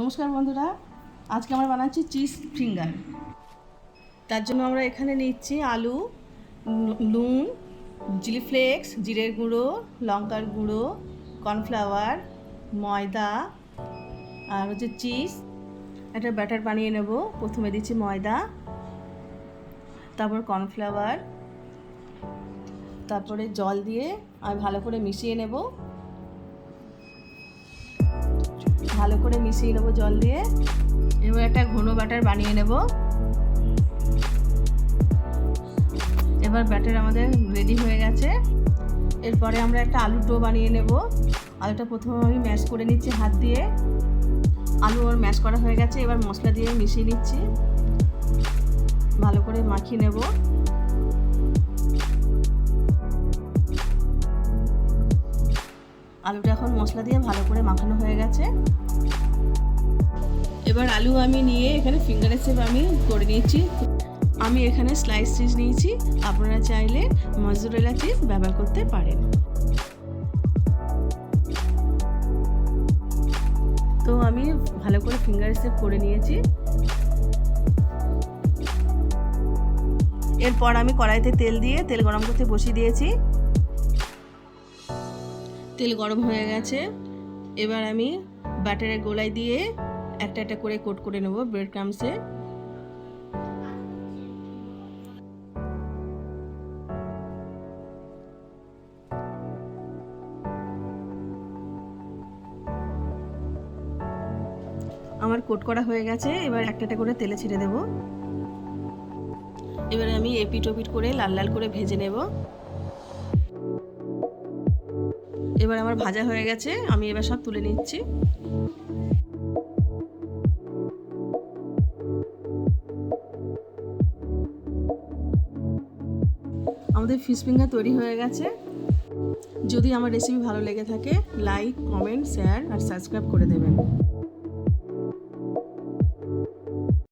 নমস্কার বন্ধুরা, আজকে আমরা বানাচ্ছি চিজ ফিঙ্গার। তার জন্য আমরা এখানে নিচ্ছি আলু, নুন, চিলি ফ্লেক্স, জিরের গুঁড়ো, লঙ্কার গুঁড়ো, কর্নফ্লাওয়ার, ময়দা আর হচ্ছে চিজ। একটা ব্যাটার বানিয়ে নেব। প্রথমে দিচ্ছি ময়দা, তারপর কর্নফ্লাওয়ার, তারপরে জল দিয়ে আমি ভালো করে মিশিয়ে নেব। ভালো করে মিশিয়ে নেব জল দিয়ে। এবার একটা ঘন ব্যাটার বানিয়ে নেব। এবার ব্যাটার আমাদের রেডি হয়ে গেছে। এরপরে আমরা একটা আলুর ডো বানিয়ে নেব। আলুটা প্রথমে আমি ম্যাশ করে নিচ্ছি হাত দিয়ে। আলু আর ম্যাশ করা হয়ে গেছে। এবার মশলা দিয়ে মিশিয়ে নিচ্ছি, ভালো করে মাখিয়ে নেব। আলুটা এখন মশলা দিয়ে ভালো করে মাখানো হয়ে গেছে। এবার আলু আমি নিয়ে এখানে ফিঙ্গারের শেপ আমি করে নিয়েছি। আমি এখানে স্লাইস চিজ নিয়েছি, আপনারা চাইলে মজরেলা চিজ ব্যবহার করতে পারেন। তো আমি ভালো করে ফিঙ্গার শেপ করে নিয়েছি। এরপর আমি কড়াইতে তেল গরম করতে বসিয়ে দিয়েছি। তেল গরম হয়ে গেছে। এবার আমি ব্যাটারের গোলায় দিয়ে একটা একটা করে কোট করে নেব ব্রেড ক্রাম্বসে। আমার কোট করা হয়ে গেছে। এবার একটা একটা করে তেলে ছেড়ে দেব। এবারে আমি এপিট ওপিট করে লাল লাল করে ভেজে নেব। এবার আমার ভাজা হয়ে গেছে, আমি এবার সব তুলে নিচ্ছি। আমাদের ফিশ ফিঙ্গার তৈরি হয়ে গেছে। যদি আমার রেসিপি ভালো লেগে থাকে, লাইক, কমেন্ট, শেয়ার আর সাবস্ক্রাইব করে দেবেন।